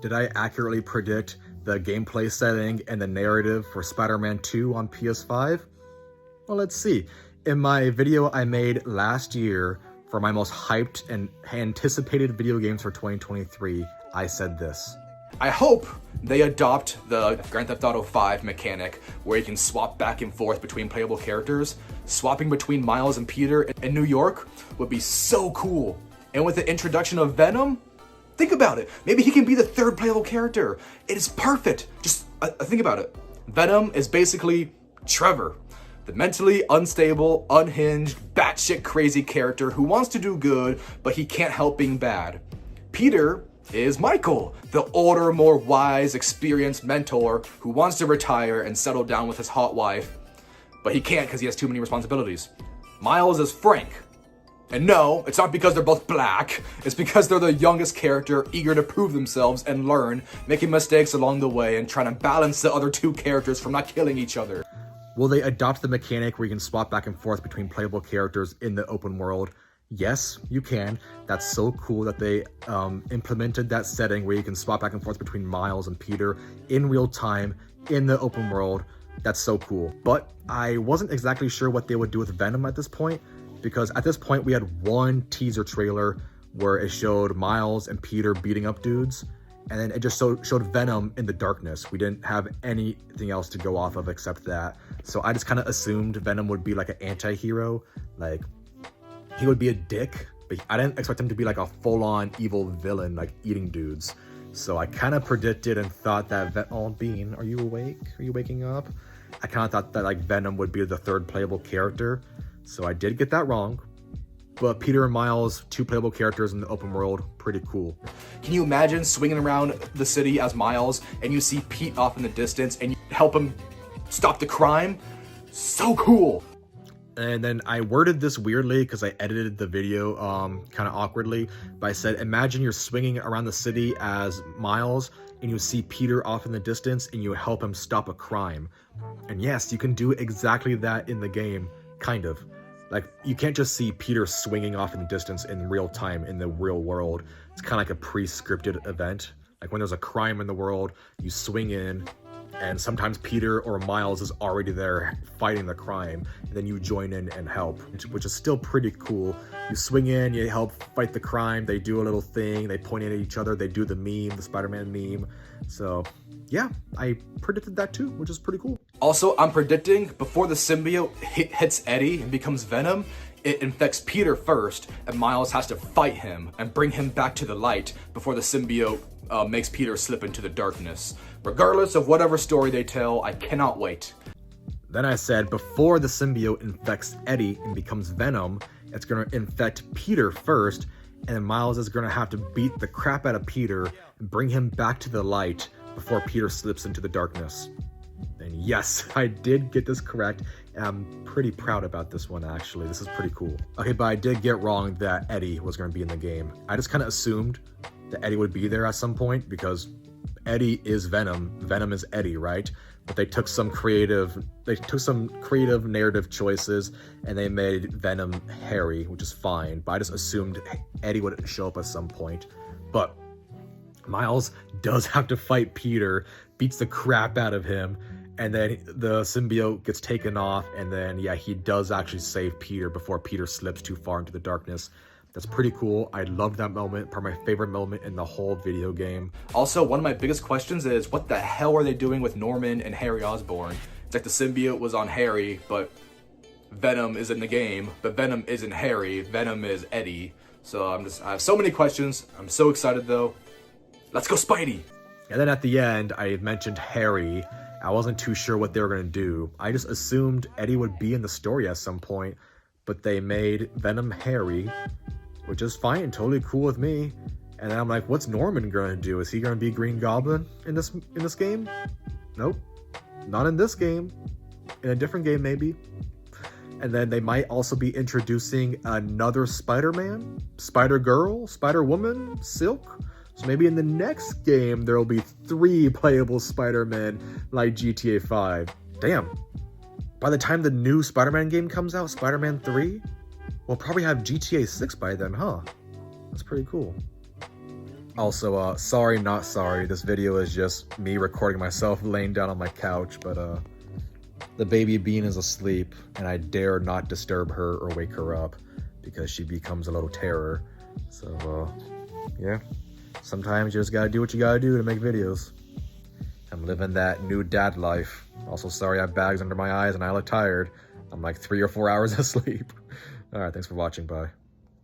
Did I accurately predict the gameplay setting and the narrative for Spider-Man 2 on PS5? Well, let's see. In my video I made last year for my most hyped and anticipated video games for 2023, I said this. I hope they adopt the Grand Theft Auto 5 mechanic where you can swap back and forth between playable characters. Swapping between Miles and Peter in New York would be so cool. And with the introduction of Venom, think about it. Maybe he can be the third playable character. It is perfect. Just think about it. Venom is basically Trevor, the mentally unstable, unhinged, batshit crazy character who wants to do good, but he can't help being bad. Peter is Michael, the older, more wise, experienced mentor who wants to retire and settle down with his hot wife, but he can't because he has too many responsibilities. Miles is Frank. And no, it's not because they're both black, it's because they're the youngest character, eager to prove themselves and learn, making mistakes along the way and trying to balance the other two characters from not killing each other. Will they adopt the mechanic where you can swap back and forth between playable characters in the open world? Yes, you can. That's so cool that they implemented that setting where you can swap back and forth between Miles and Peter in real time in the open world. That's so cool. But I wasn't exactly sure what they would do with Venom at this point, because at this point we had one teaser trailer where it showed Miles and Peter beating up dudes, and then it just showed Venom in the darkness. We didn't have anything else to go off of except that. So I just kind of assumed Venom would be like an anti-hero, like he would be a dick, but I didn't expect him to be like a full-on evil villain, like eating dudes. So I kind of predicted and thought that oh, Bean, are you awake? Are you waking up? I kind of thought that like Venom would be the third playable character. So I did get that wrong. But Peter and Miles, two playable characters in the open world, pretty cool. Can you imagine swinging around the city as Miles and you see Pete off in the distance and you help him stop the crime? So cool. And then I worded this weirdly because I edited the video kind of awkwardly, but I said, imagine you're swinging around the city as Miles and you see Peter off in the distance and you help him stop a crime. And yes, you can do exactly that in the game, kind of. Like, you can't just see Peter swinging off in the distance in real time in the real world. It's kind of like a pre-scripted event. Like when there's a crime in the world, you swing in, and sometimes Peter or Miles is already there fighting the crime, and then you join in and help, which is still pretty cool. You swing in, you help fight the crime, they do a little thing, they point at each other, they do the meme, the Spider-Man meme. So yeah, I predicted that too, which is pretty cool. Also, I'm predicting before the symbiote hits Eddie and becomes Venom, it infects Peter first, and Miles has to fight him and bring him back to the light before the symbiote makes Peter slip into the darkness. Regardless of whatever story they tell, I cannot wait. Then I said before the symbiote infects Eddie and becomes Venom, it's gonna infect Peter first, and then Miles is gonna have to beat the crap out of Peter and bring him back to the light before Peter slips into the darkness. And yes, I did get this correct, and I'm pretty proud about this one actually. This is pretty cool. Okay, but I did get wrong that Eddie was gonna be in the game. I just kind of assumed that Eddie would be there at some point because Eddie is Venom, Venom is Eddie, right? But they took some creative narrative choices and they made Venom Harry, which is fine, but I just assumed Eddie would show up at some point. But Miles does have to fight Peter, beats the crap out of him, and then the symbiote gets taken off, and then yeah, he does actually save Peter before Peter slips too far into the darkness. That's pretty cool. I love that moment, probably my favorite moment in the whole video game. Also, one of my biggest questions is, what the hell are they doing with Norman and Harry Osborn? It's like the symbiote was on Harry, but Venom is in the game, but Venom isn't Harry, Venom is Eddie. So I have so many questions. I'm so excited though. Let's go Spidey! And then at the end, I mentioned Harry. I wasn't too sure what they were gonna do. I just assumed Eddie would be in the story at some point, but they made Venom Harry, which is fine, totally cool with me. And then I'm like, what's Norman gonna do? Is he gonna be Green Goblin in this game? Nope, not in this game. In a different game, maybe. And then they might also be introducing another Spider-Man, Spider-Girl, Spider-Woman, Silk. So maybe in the next game, there'll be 3 playable Spider-Men like GTA 5. Damn. By the time the new Spider-Man game comes out, Spider-Man 3, we'll probably have GTA 6 by then, huh? That's pretty cool. Also, sorry, not sorry. This video is just me recording myself laying down on my couch, but the baby bean is asleep, and I dare not disturb her or wake her up because she becomes a little terror. So, yeah. Sometimes you just gotta do what you gotta do to make videos. I'm living that new dad life. Also, sorry I have bags under my eyes and I look tired. I'm like 3 or 4 hours asleep. All right, thanks for watching. Bye.